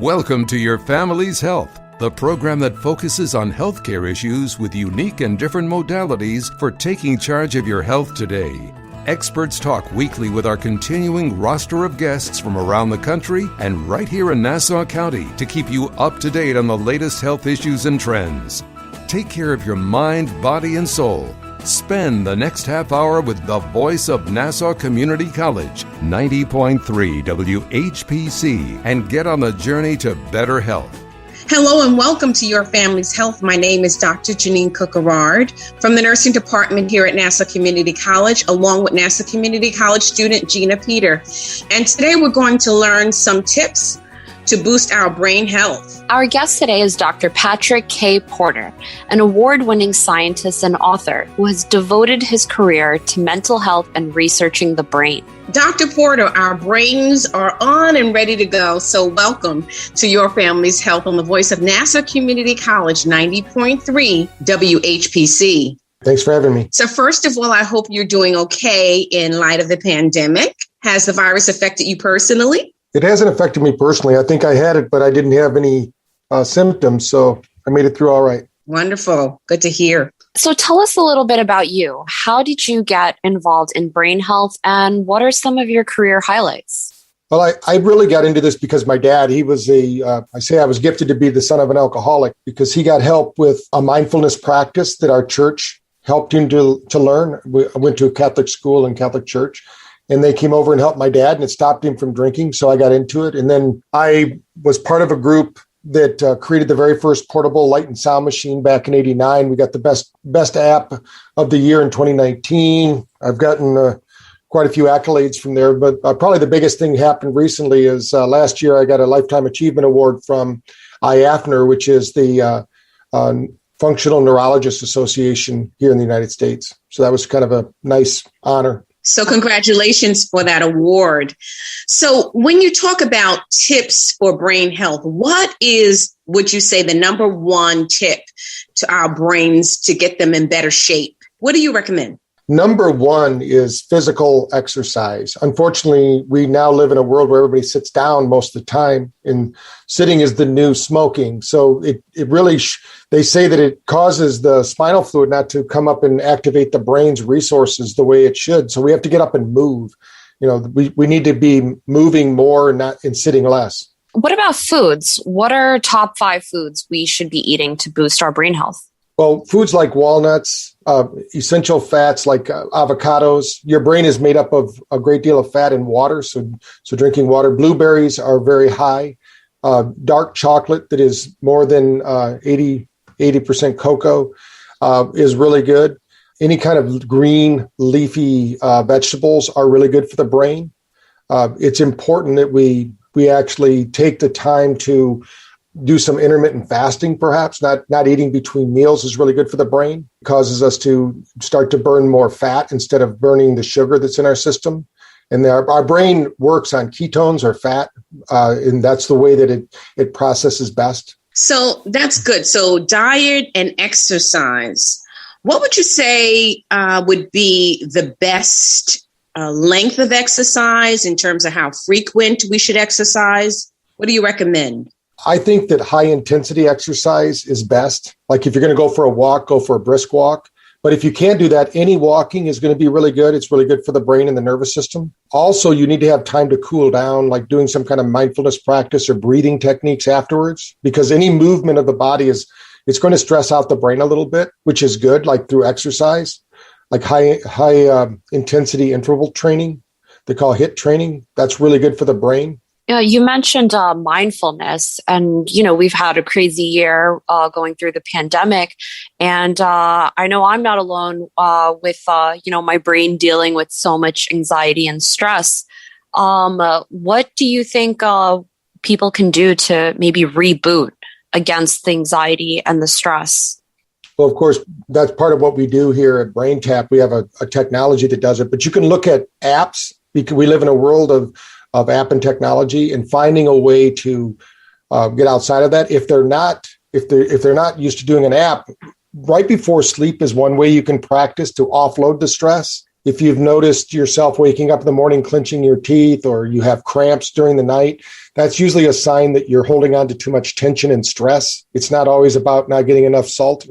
Welcome to Your Family's Health, the program that focuses on healthcare issues with unique and different modalities for taking charge of your health today. Experts talk weekly with our continuing roster of guests from around the country and right here in Nassau County to keep you up to date on the latest health issues and trends. Take care of your mind, body, and soul. Spend the next half hour with the voice of Nassau Community College, 90.3 WHPC, and get on the journey to better health. Hello and welcome to Your Family's Health. My name is Dr. Jeanine Cook-Garard from the nursing department here at Nassau Community College, along with Nassau Community College student Gina Peter. And today we're going to learn some tips to boost our brain health. Our guest today is Dr. Patrick K. Porter, an award-winning scientist and author who has devoted his career to mental health and researching the brain. Dr. Porter, our brains are on and ready to go, so welcome to Your Family's Health on the voice of Nassau Community College, 90.3 WHPC. Thanks for having me. So first of all, I hope you're doing okay in light of the pandemic. Has the virus affected you personally? It hasn't affected me personally. I think I had it, but I didn't have any symptoms, so I made it through all right. Wonderful. Good to hear. So tell us a little bit about you. How did you get involved in brain health, and what are some of your career highlights? Well, I really got into this because my dad, he was I was gifted to be the son of an alcoholic because he got help with a mindfulness practice that our church helped him to learn. I went to a Catholic school and Catholic church. And they came over and helped my dad, and it stopped him from drinking. So I got into it. And then I was part of a group that created the very first portable light and sound machine back in '89. We got the best app of the year in 2019. I've gotten quite a few accolades from there. But probably the biggest thing happened recently is last year I got a Lifetime Achievement Award from IAFNR, which is the Functional Neurologist Association here in the United States. So that was kind of a nice honor. So congratulations for that award. So when you talk about tips for brain health, what is, would you say, the number one tip to our brains to get them in better shape? What do you recommend? Number one is physical exercise. Unfortunately, we now live in a world where everybody sits down most of the time, and sitting is the new smoking. So it really, they say that it causes the spinal fluid not to come up and activate the brain's resources the way it should. So we have to get up and move. You know, we need to be moving more and sitting less. What about foods? What are top 5 foods we should be eating to boost our brain health? Well, foods like walnuts, essential fats like avocados. Your brain is made up of a great deal of fat and water, so drinking water. Blueberries are very high. Dark chocolate that is more than 80% cocoa is really good. Any kind of green leafy vegetables are really good for the brain. It's important that we actually take the time to do some intermittent fasting, perhaps. Not eating between meals is really good for the brain. It causes us to start to burn more fat instead of burning the sugar that's in our system. And our brain works on ketones or fat, and that's the way that it processes best. So that's good. So diet and exercise. What would you say would be the best length of exercise in terms of how frequent we should exercise? What do you recommend? I think that high intensity exercise is best. Like if you're going to go for a walk, go for a brisk walk. But if you can't do that, any walking is going to be really good. It's really good for the brain and the nervous system. Also, you need to have time to cool down, like doing some kind of mindfulness practice or breathing techniques afterwards, because any movement of the body it's going to stress out the brain a little bit, which is good, like through exercise, like high intensity interval training. They call HIIT training. That's really good for the brain. You mentioned mindfulness, and, we've had a crazy year going through the pandemic. And I know I'm not alone with, my brain dealing with so much anxiety and stress. What do you think people can do to maybe reboot against the anxiety and the stress? Well, of course, that's part of what we do here at BrainTap. We have a technology that does it, but you can look at apps because we live in a world of app and technology, and finding a way to get outside of that. If they're not used to doing an app, right before sleep is one way you can practice to offload the stress. If you've noticed yourself waking up in the morning, clenching your teeth, or you have cramps during the night, that's usually a sign that you're holding on to too much tension and stress. It's not always about not getting enough salt,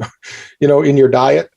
in your diet.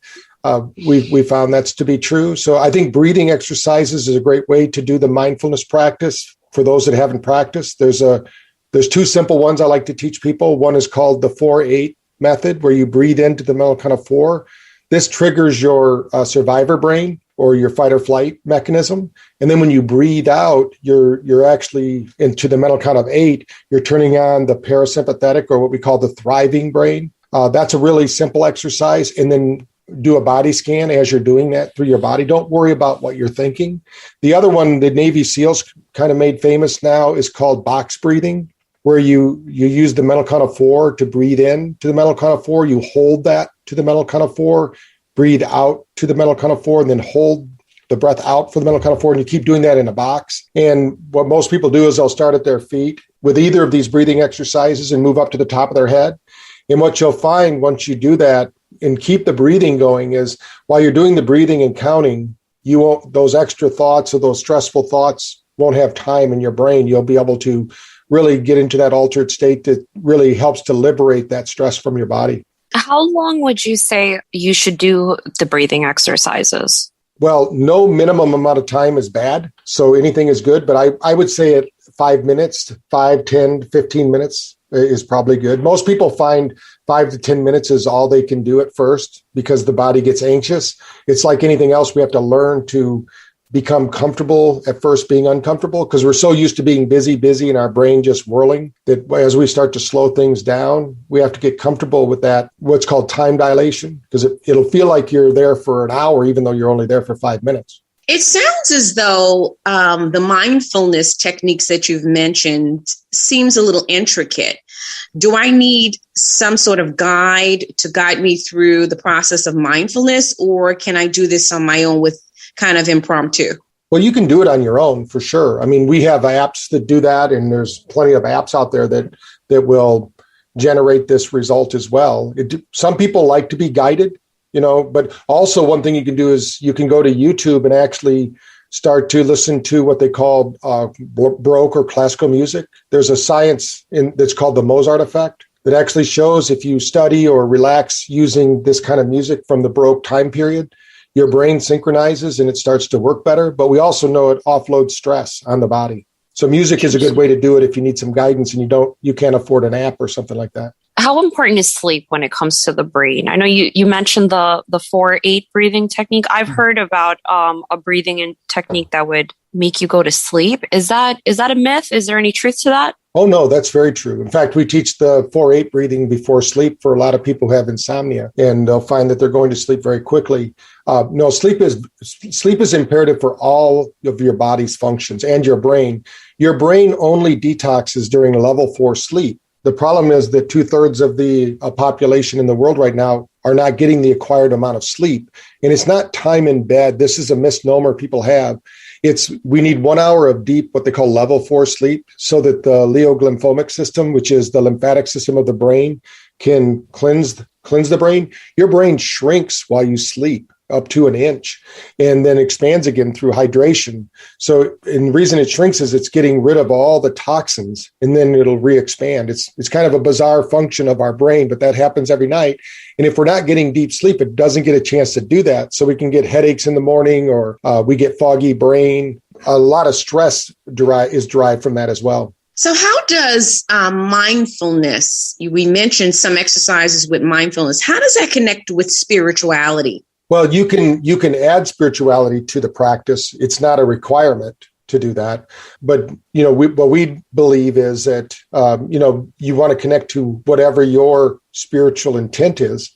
We found that's to be true. So I think breathing exercises is a great way to do the mindfulness practice for those that haven't practiced. There's two simple ones I like to teach people. One is called the 4-8 method, where you breathe into the mental count of 4. This triggers your survivor brain or your fight or flight mechanism. And then when you breathe out, you're actually into the mental count of 8. You're turning on the parasympathetic, or what we call the thriving brain. That's a really simple exercise. And then do a body scan as you're doing that through your body. Don't worry about what you're thinking. The other one, the Navy SEALs kind of made famous now, is called box breathing, where you use the mental count of 4 to breathe in to the mental count of 4. You hold that to the mental count of 4, breathe out to the mental count of 4, and then hold the breath out for the mental count of 4. And you keep doing that in a box. And what most people do is they'll start at their feet with either of these breathing exercises and move up to the top of their head. And what you'll find once you do that and keep the breathing going is, while you're doing the breathing and counting, you won't, those extra thoughts or those stressful thoughts won't have time in your brain. You'll be able to really get into that altered state that really helps to liberate that stress from your body. How long would you say you should do the breathing exercises? Well, no minimum amount of time is bad. So anything is good. But I would say at 5 minutes, 5, 10, 15 minutes is probably good. Most people find 5 to 10 minutes is all they can do at first because the body gets anxious. It's like anything else. We have to learn to become comfortable at first being uncomfortable, because we're so used to being busy and our brain just whirling, that as we start to slow things down, we have to get comfortable with that, what's called time dilation, because it'll feel like you're there for an hour, even though you're only there for 5 minutes. It sounds as though the mindfulness techniques that you've mentioned seems a little intricate. Do I need some sort of guide to guide me through the process of mindfulness, or can I do this on my own with kind of impromptu? Well, you can do it on your own for sure. I mean, we have apps that do that, and there's plenty of apps out there that will generate this result as well. Some people like to be guided, but also one thing you can do is you can go to YouTube and actually start to listen to what they call Baroque or classical music. There's a science that's called the Mozart effect that actually shows if you study or relax using this kind of music from the Baroque time period, your brain synchronizes and it starts to work better. But we also know it offloads stress on the body. So music is a good way to do it if you need some guidance and you can't afford an app or something like that. How important is sleep when it comes to the brain? I know you mentioned the 4-8 breathing technique. I've heard about a breathing technique that would make you go to sleep. Is that a myth? Is there any truth to that? Oh, no, that's very true. In fact, we teach the 4-8 breathing before sleep for a lot of people who have insomnia, and they'll find that they're going to sleep very quickly. No, sleep is imperative for all of your body's functions and your brain. Your brain only detoxes during level 4 sleep. The problem is that 2/3 of the population in the world right now are not getting the acquired amount of sleep. And it's not time in bed. This is a misnomer people have. We need 1 hour of deep, what they call level 4 sleep, so that the leo-glymphomic system, which is the lymphatic system of the brain, can cleanse the brain. Your brain shrinks while you sleep up to an inch and then expands again through hydration. So, and the reason it shrinks is it's getting rid of all the toxins and then it'll re-expand. It's kind of a bizarre function of our brain, but that happens every night. And if we're not getting deep sleep, it doesn't get a chance to do that. So we can get headaches in the morning, or we get foggy brain. A lot of stress is derived from that as well. So how does mindfulness, we mentioned some exercises with mindfulness, how does that connect with spirituality? Well, you can add spirituality to the practice. It's not a requirement to do that. But, what we believe is that, you want to connect to whatever your spiritual intent is.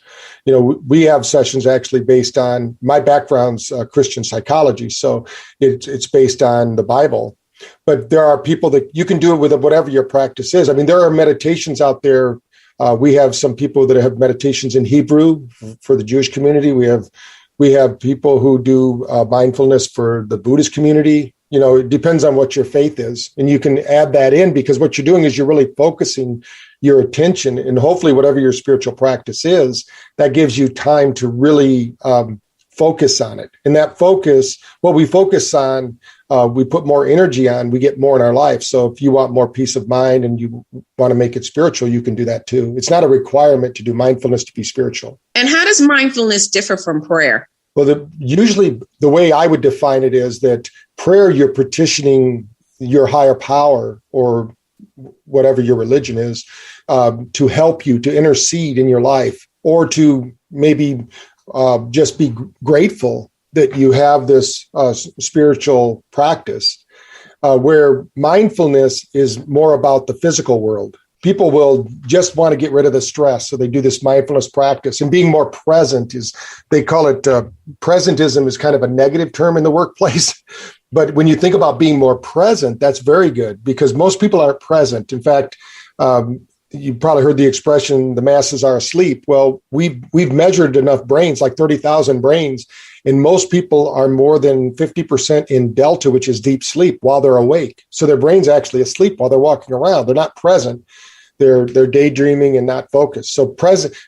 We have sessions actually based on, my background's Christian psychology. So it's based on the Bible. But there are people that you can do it with whatever your practice is. I mean, there are meditations out there. We have some people that have meditations in Hebrew for the Jewish community. We have people who do mindfulness for the Buddhist community. It depends on what your faith is. And you can add that in, because what you're doing is you're really focusing your attention, and hopefully whatever your spiritual practice is, that gives you time to really focus on it. And that focus, what we focus on, we put more energy on, we get more in our life. So if you want more peace of mind and you want to make it spiritual, you can do that too. It's not a requirement to do mindfulness to be spiritual. And how does mindfulness differ from prayer? Well, usually the way I would define it is that prayer, you're petitioning your higher power or whatever your religion is, to help you, to intercede in your life, or to maybe just be grateful that you have this spiritual practice, where mindfulness is more about the physical world. People will just want to get rid of the stress, so they do this mindfulness practice. And being more present is, they call it, presentism is kind of a negative term in the workplace. But when you think about being more present, that's very good, because most people aren't present. In fact, you probably heard the expression, the masses are asleep. Well, we've measured enough brains, like 30,000 brains, and most people are more than 50% in delta, which is deep sleep, while they're awake. So their brain's actually asleep while they're walking around. They're not present. They're daydreaming and not focused. So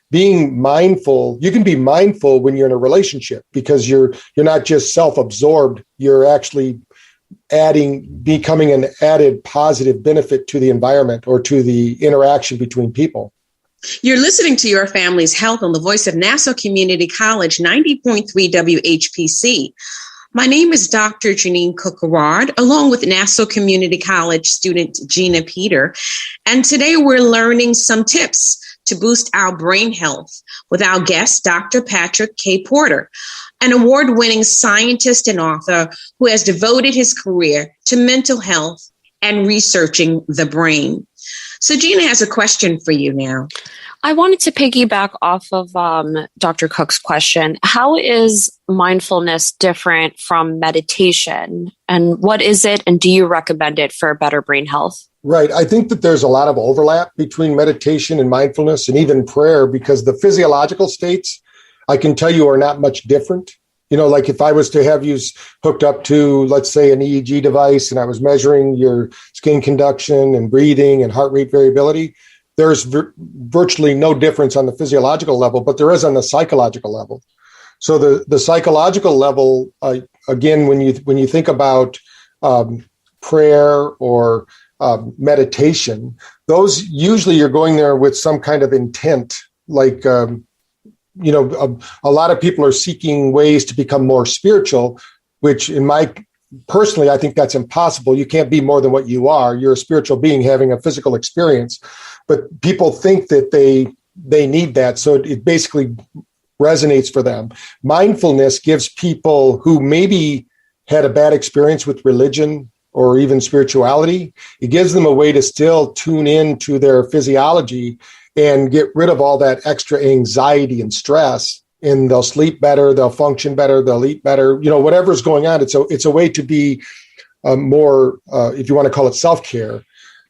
being mindful, you can be mindful when you're in a relationship, because you're not just self-absorbed. You're actually becoming an added positive benefit to the environment or to the interaction between people. You're listening to Your Family's Health on the voice of Nassau Community College, 90.3 WHPC. My name is Dr. Jeanine Cook-Garard, along with Nassau Community College student Gina Peter. And today we're learning some tips to boost our brain health with our guest, Dr. Patrick K. Porter, an award-winning scientist and author who has devoted his career to mental health and researching the brain. So Gina has a question for you now. I wanted to piggyback off of Dr. Cook's question. How is mindfulness different from meditation? And what is it? And do you recommend it for better brain health? Right. I think that there's a lot of overlap between meditation and mindfulness and even prayer, because the physiological states, I can tell you, are not much different. You know, like if I was to have you hooked up to, let's say, an EEG device, and I was measuring your skin conduction and breathing and heart rate variability, there's virtually no difference on the physiological level, but there is on the psychological level. So the psychological level, again, when you think about prayer or meditation, those usually you're going there with some kind of intent, like a lot of people are seeking ways to become more spiritual, which personally, I think that's impossible. You can't be more than what you are. You're a spiritual being having a physical experience, but people think that they need that. So it basically resonates for them. Mindfulness gives people who maybe had a bad experience with religion or even spirituality, it gives them a way to still tune in to their physiology and get rid of all that extra anxiety and stress, and they'll sleep better, they'll function better, they'll eat better, whatever's going on. It's a way to be more, if you want to call it self-care,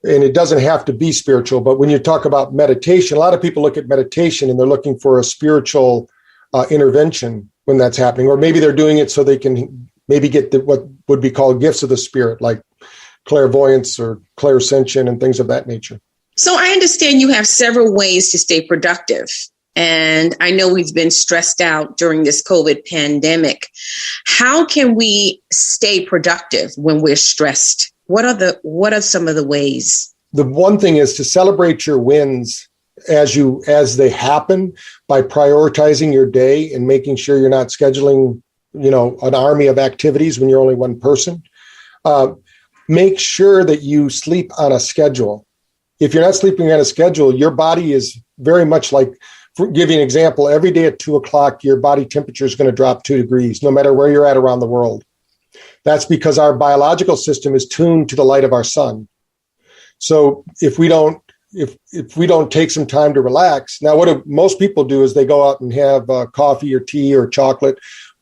and it doesn't have to be spiritual. But when you talk about meditation, a lot of people look at meditation and they're looking for a spiritual intervention when that's happening, or maybe they're doing it so they can maybe get what would be called gifts of the spirit, like clairvoyance or clairsentient and things of that nature. So I understand you have several ways to stay productive. And I know we've been stressed out during this COVID pandemic. How can we stay productive when we're stressed? What are some of the ways? The one thing is to celebrate your wins as they happen by prioritizing your day and making sure you're not scheduling, an army of activities when you're only one person. Make sure that you sleep on a schedule. If you're not sleeping on a schedule, your body is very much like, for give you an example, every day at 2:00, your body temperature is going to drop 2 degrees, no matter where you're at around the world. That's because our biological system is tuned to the light of our sun. So if we don't take some time to relax, now what most people do is they go out and have coffee or tea or chocolate.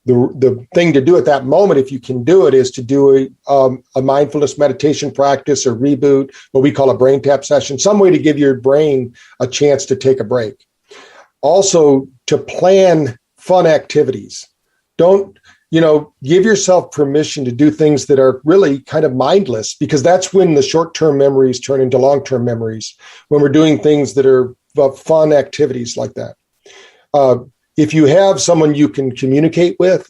The thing to do at that moment, if you can do it, is to do a mindfulness meditation practice or reboot, what we call a brain tap session, some way to give your brain a chance to take a break. Also, to plan fun activities. Don't, give yourself permission to do things that are really kind of mindless, because that's when the short-term memories turn into long-term memories, when we're doing things that are fun activities like that. If you have someone you can communicate with,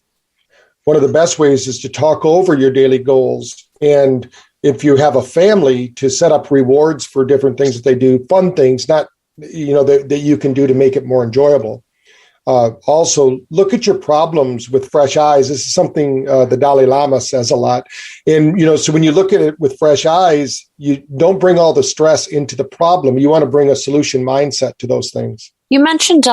one of the best ways is to talk over your daily goals. And if you have a family, to set up rewards for different things that they do, fun things, not, that you can do to make it more enjoyable. Also, look at your problems with fresh eyes. This is something the Dalai Lama says a lot. And, so when you look at it with fresh eyes, you don't bring all the stress into the problem. You want to bring a solution mindset to those things. You mentioned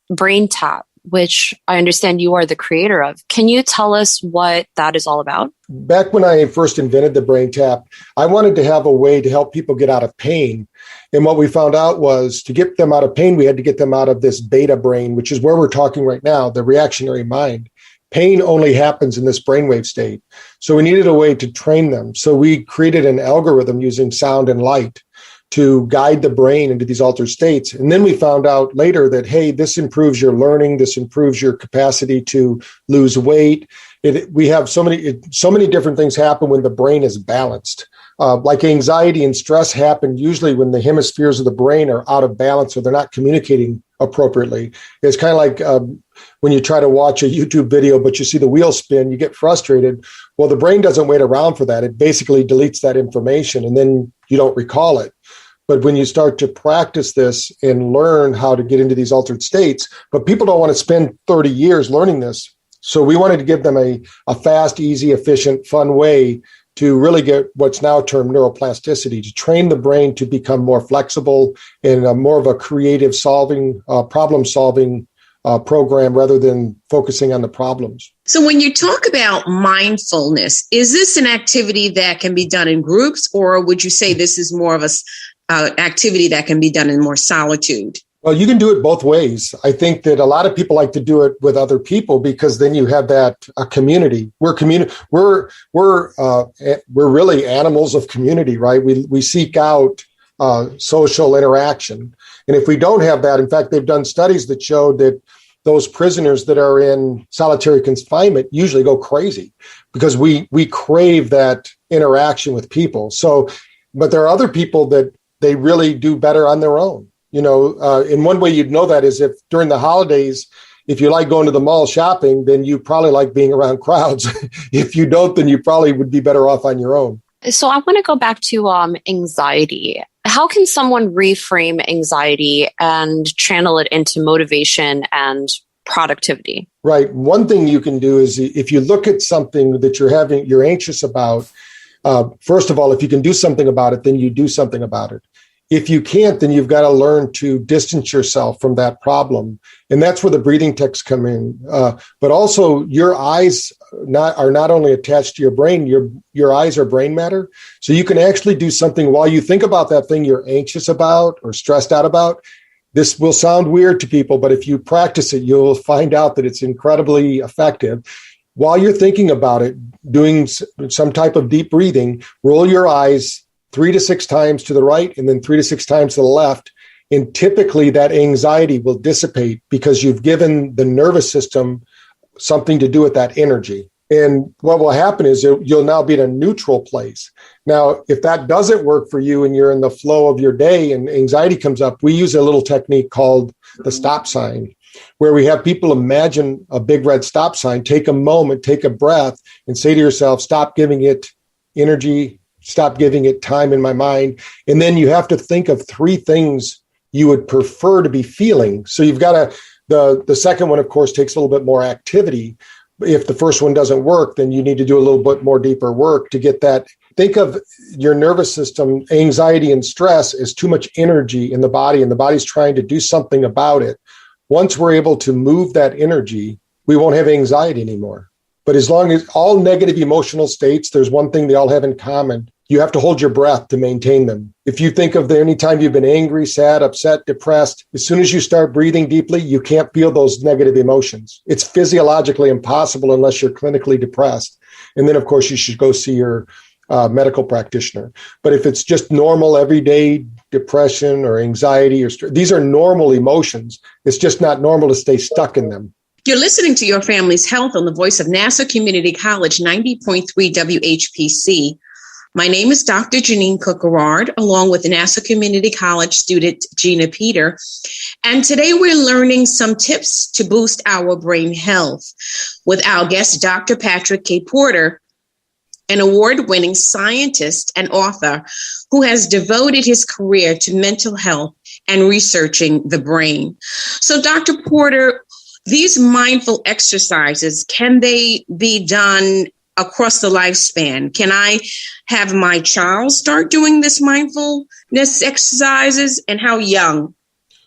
Brain Tap, which I understand you are the creator of. Can you tell us what that is all about? Back when I first invented the Brain Tap, I wanted to have a way to help people get out of pain. And what we found out was to get them out of pain, we had to get them out of this beta brain, which is where we're talking right now, the reactionary mind. Pain only happens in this brainwave state. So we needed a way to train them. So we created an algorithm using sound and light to guide the brain into these altered states. And then we found out later that, hey, this improves your learning. This improves your capacity to lose weight. We have so many different things happen when the brain is balanced. Like anxiety and stress happen usually when the hemispheres of the brain are out of balance or they're not communicating appropriately. It's kind of like when you try to watch a YouTube video, but you see the wheel spin, you get frustrated. Well, the brain doesn't wait around for that. It basically deletes that information and then you don't recall it. But when you start to practice this and learn how to get into these altered states, but people don't want to spend 30 years learning this. So we wanted to give them a fast, easy, efficient, fun way to really get what's now termed neuroplasticity, to train the brain to become more flexible and more of a creative problem-solving program rather than focusing on the problems. So when you talk about mindfulness, is this an activity that can be done in groups, or would you say this is more of an activity that can be done in more solitude? Well, you can do it both ways. I think that a lot of people like to do it with other people because then you have that community. We're really animals of community, right? We seek out social interaction. And if we don't have that, in fact, they've done studies that show that those prisoners that are in solitary confinement usually go crazy because we crave that interaction with people. So, but there are other people that they really do better on their own. In one way you'd know that is if during the holidays, if you like going to the mall shopping, then you probably like being around crowds. If you don't, then you probably would be better off on your own. So I want to go back to anxiety. How can someone reframe anxiety and channel it into motivation and productivity? Right. One thing you can do is if you look at something that you're anxious about, first of all, if you can do something about it, then you do something about it. If you can't, then you've got to learn to distance yourself from that problem. And that's where the breathing techs come in. But also your eyes are not only attached to your brain, your eyes are brain matter. So you can actually do something while you think about that thing you're anxious about or stressed out about. This will sound weird to people, but if you practice it, you'll find out that it's incredibly effective. While you're thinking about it, doing some type of deep breathing, roll your eyes 3 to 6 times to the right and then 3 to 6 times to the left. And typically that anxiety will dissipate because you've given the nervous system something to do with that energy. And what will happen is you'll now be in a neutral place. Now, if that doesn't work for you and you're in the flow of your day and anxiety comes up, we use a little technique called the stop sign, where we have people imagine a big red stop sign, take a moment, take a breath, and say to yourself, stop giving it energy, stop giving it time in my mind. And then you have to think of 3 things you would prefer to be feeling. So you've got the second one, of course, takes a little bit more activity. If the first one doesn't work, then you need to do a little bit more deeper work to get that. Think of your nervous system, anxiety and stress as too much energy in the body, and the body's trying to do something about it. Once we're able to move that energy, we won't have anxiety anymore. But as long as all negative emotional states, there's one thing they all have in common. You have to hold your breath to maintain them. If you think of any time you've been angry, sad, upset, depressed, as soon as you start breathing deeply, you can't feel those negative emotions. It's physiologically impossible unless you're clinically depressed. And then, of course, you should go see your medical practitioner. But if it's just normal, everyday depression or anxiety or these are normal emotions. It's just not normal to stay stuck in them. You're listening to Your Family's Health on the voice of Nassau Community College 90.3 WHPC. My name is Dr. Jeanine Cook-Garard, along with Nassau Community College student Gina Peter. And today we're learning some tips to boost our brain health with our guest, Dr. Patrick K. Porter, an award-winning scientist and author who has devoted his career to mental health and researching the brain. So, Dr. Porter, these mindful exercises, can they be done across the lifespan? Can I have my child start doing this mindfulness exercises, and how young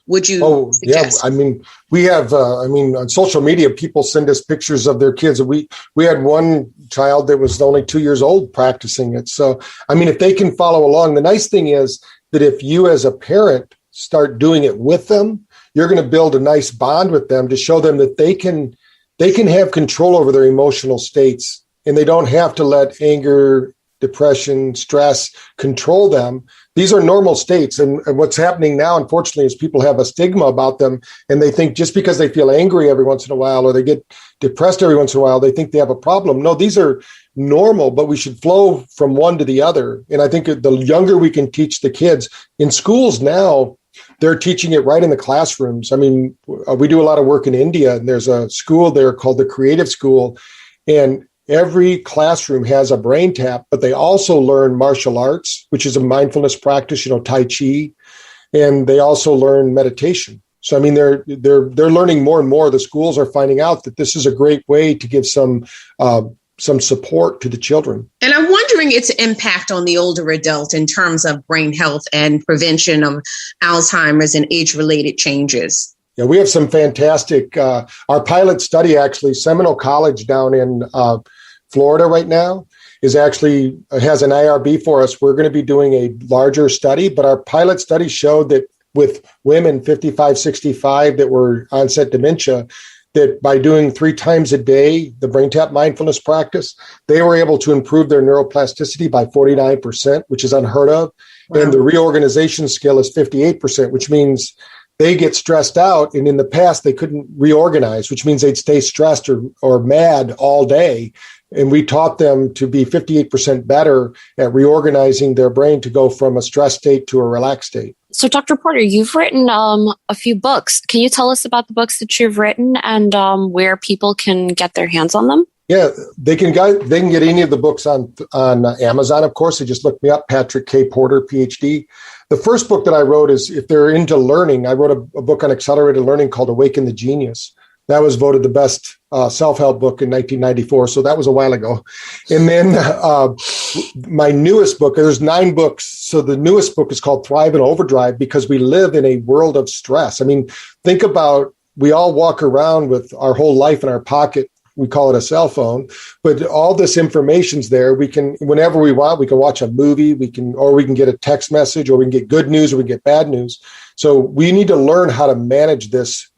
would you suggest? Yeah. I mean, we have, on social media, people send us pictures of their kids. We had one child that was only 2 years old practicing it. So, I mean, if they can follow along, the nice thing is that if you as a parent start doing it with them, you're going to build a nice bond with them to show them that they can have control over their emotional states, and they don't have to let anger, depression, stress control them. These are normal states. And what's happening now, unfortunately, is people have a stigma about them, and they think just because they feel angry every once in a while or they get depressed every once in a while, they think they have a problem. No, these are normal, but we should flow from one to the other. And I think the younger we can teach the kids in schools now, they're teaching it right in the classrooms. I mean, we do a lot of work in India, and there's a school there called the Creative School, and every classroom has a brain tap, but they also learn martial arts, which is a mindfulness practice, Tai Chi, and they also learn meditation. So, I mean, they're learning more and more. The schools are finding out that this is a great way to give some support to the children. And I'm wondering its impact on the older adult in terms of brain health and prevention of Alzheimer's and age-related changes. Yeah, we have some fantastic, our pilot study, actually, Seminole College down in Florida right now has an IRB for us. We're going to be doing a larger study, but our pilot study showed that with women 55, 65 that were onset dementia, that by doing 3 times a day, the brain tap mindfulness practice, they were able to improve their neuroplasticity by 49%, which is unheard of. Wow. And the reorganization skill is 58%, which means they get stressed out. And in the past, they couldn't reorganize, which means they'd stay stressed or mad all day. And we taught them to be 58% better at reorganizing their brain to go from a stress state to a relaxed state. So, Dr. Porter, you've written a few books. Can you tell us about the books that you've written and where people can get their hands on them? Yeah, they can get any of the books on Amazon, of course. They just look me up, Patrick K. Porter, PhD. The first book that I wrote is, if they're into learning, I wrote a book on accelerated learning called Awaken the Genius. That was voted the best self-help book in 1994, so that was a while ago. And then my newest book, there's 9 books, so the newest book is called Thrive in Overdrive, because we live in a world of stress. I mean, think about, we all walk around with our whole life in our pocket. We call it a cell phone, but all this information's there. We can, whenever we want, we can watch a movie, we can get a text message, or we can get good news, or we can get bad news. So we need to learn how to manage this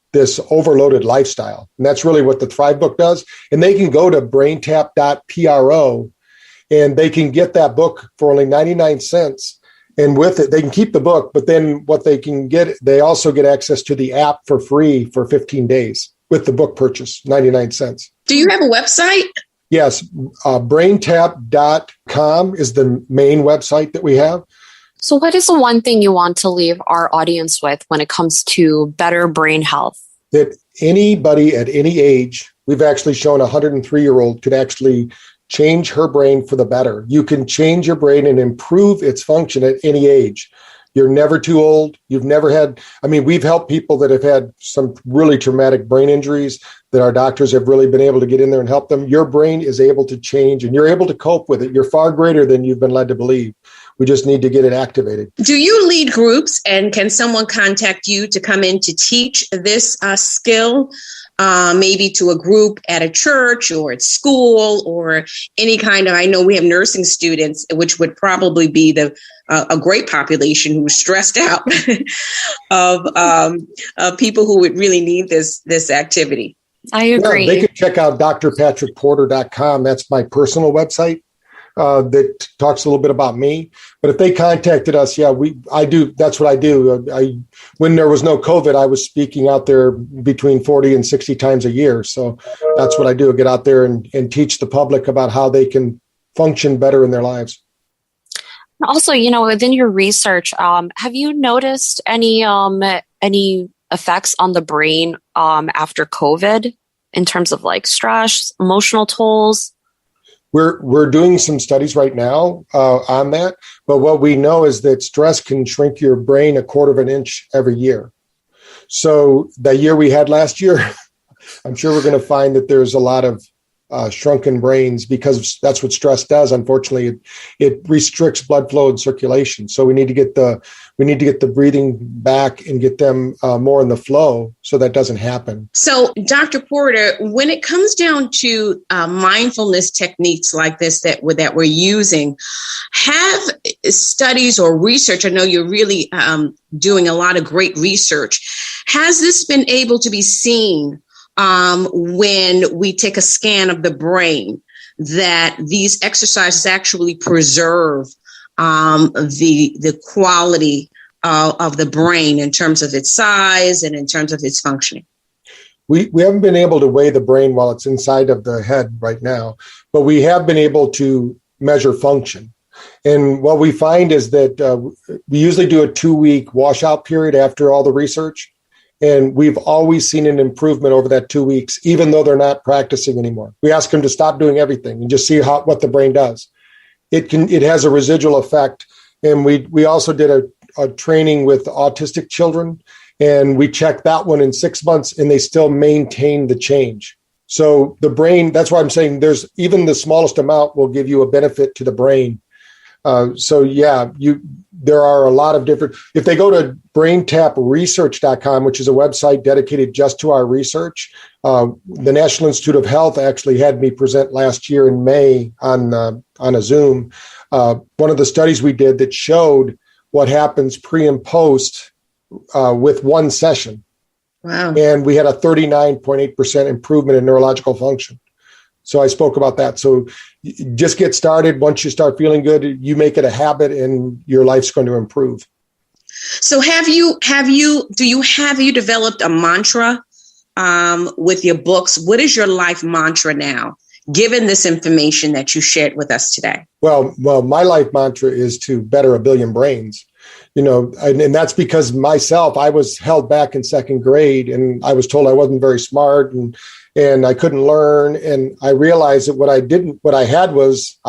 overloaded lifestyle. And that's really what the Thrive book does. And they can go to braintap.pro and they can get that book for only 99 cents. And with it, they can keep the book, but then what they can get, they also get access to the app for free for 15 days with the book purchase, 99 cents. Do you have a website? Yes. Braintap.com is the main website that we have. So what is the one thing you want to leave our audience with when it comes to better brain health? That anybody at any age, we've actually shown a 103-year-old could actually change her brain for the better. You can change your brain and improve its function at any age. You're never too old. You've never had, we've helped people that have had some really traumatic brain injuries that our doctors have really been able to get in there and help them. Your brain is able to change and you're able to cope with it. You're far greater than you've been led to believe. We just need to get it activated. Do you lead groups, and can someone contact you to come in to teach this skill, maybe to a group at a church or at school or any kind of, I know we have nursing students, which would probably be a great population who's stressed out of people who would really need this activity. I agree. Yeah, they can check out drpatrickporter.com. That's my personal website. That talks a little bit about me. But if they contacted us, I do. That's what I do. When there was no COVID, I was speaking out there between 40 and 60 times a year. So that's what I do. Get out there and teach the public about how they can function better in their lives. Also, within your research, have you noticed any effects on the brain after COVID in terms of like stress, emotional tolls? We're doing some studies right now on that, but what we know is that stress can shrink your brain 1/4 of an inch every year. So the year we had last year, I'm sure we're going to find that there's a lot of shrunken brains because that's what stress does. Unfortunately, it restricts blood flow and circulation. So we need to get the breathing back and get them more in the flow so that doesn't happen. So, Dr. Porter, when it comes down to mindfulness techniques like this that we're using, have studies or research, I know you're really doing a lot of great research, has this been able to be seen when we take a scan of the brain, that these exercises actually preserve the quality of the brain in terms of its size and in terms of its functioning? We haven't been able to weigh the brain while it's inside of the head right now, but we have been able to measure function. And what we find is that we usually do a 2-week washout period after all the research. And we've always seen an improvement over that 2 weeks, even though they're not practicing anymore. We ask them to stop doing everything and just see what the brain does. It has a residual effect. And we also did a training with autistic children, and we checked that one in 6 months, and they still maintain the change. So the brain, that's why I'm saying there's even the smallest amount will give you a benefit to the brain. There are a lot of different, if they go to braintapresearch.com, which is a website dedicated just to our research, the National Institute of Health actually had me present last year in May on a Zoom. One of the studies we did that showed what happens pre and post with one session. Wow. And we had a 39.8% improvement in neurological function. So I spoke about that. So just get started. Once you start feeling good, you make it a habit and your life's going to improve. So have you developed a mantra with your books? What is your life mantra now, given this information that you shared with us today? Well, my life mantra is to better a billion brains. And that's because myself, I was held back in 2nd grade and I was told I wasn't very smart and I couldn't learn. And I realized that what I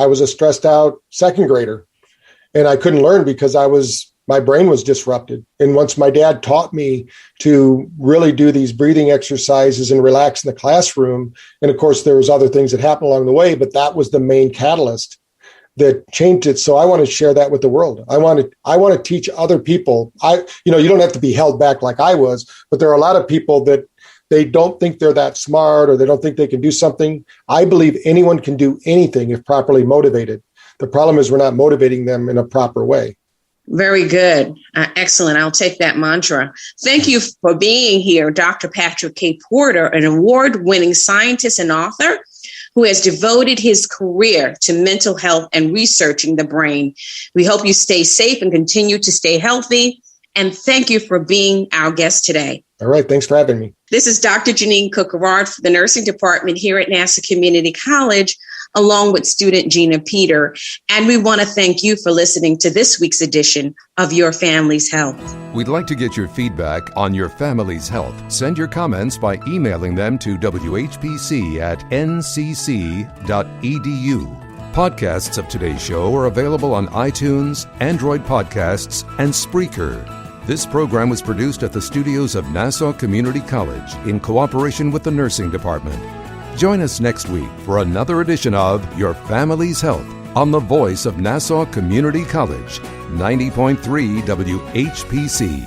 was a stressed out 2nd grader, and I couldn't learn because my brain was disrupted. And once my dad taught me to really do these breathing exercises and relax in the classroom, and of course there was other things that happened along the way, but that was the main catalyst that changed it. So I want to share that with the world. I want to teach other people. You don't have to be held back like I was, but there are a lot of people that they don't think they're that smart or they don't think they can do something. I believe anyone can do anything if properly motivated. The problem is we're not motivating them in a proper way. Very good. Excellent. I'll take that mantra. Thank you for being here, Dr. Patrick K. Porter, an award-winning scientist and author who has devoted his career to mental health and researching the brain. We hope you stay safe and continue to stay healthy. And thank you for being our guest today. All right. Thanks for having me. This is Dr. Jeanine Cook-Garard from the nursing department here at Nassau Community College, along with student Gina Peter. And we want to thank you for listening to this week's edition of Your Family's Health. We'd like to get your feedback on your family's health. Send your comments by emailing them to whpc@ncc.edu. Podcasts of today's show are available on iTunes, Android Podcasts, and Spreaker. This program was produced at the studios of Nassau Community College in cooperation with the nursing department. Join us next week for another edition of Your Family's Health on the voice of Nassau Community College, 90.3 WHPC.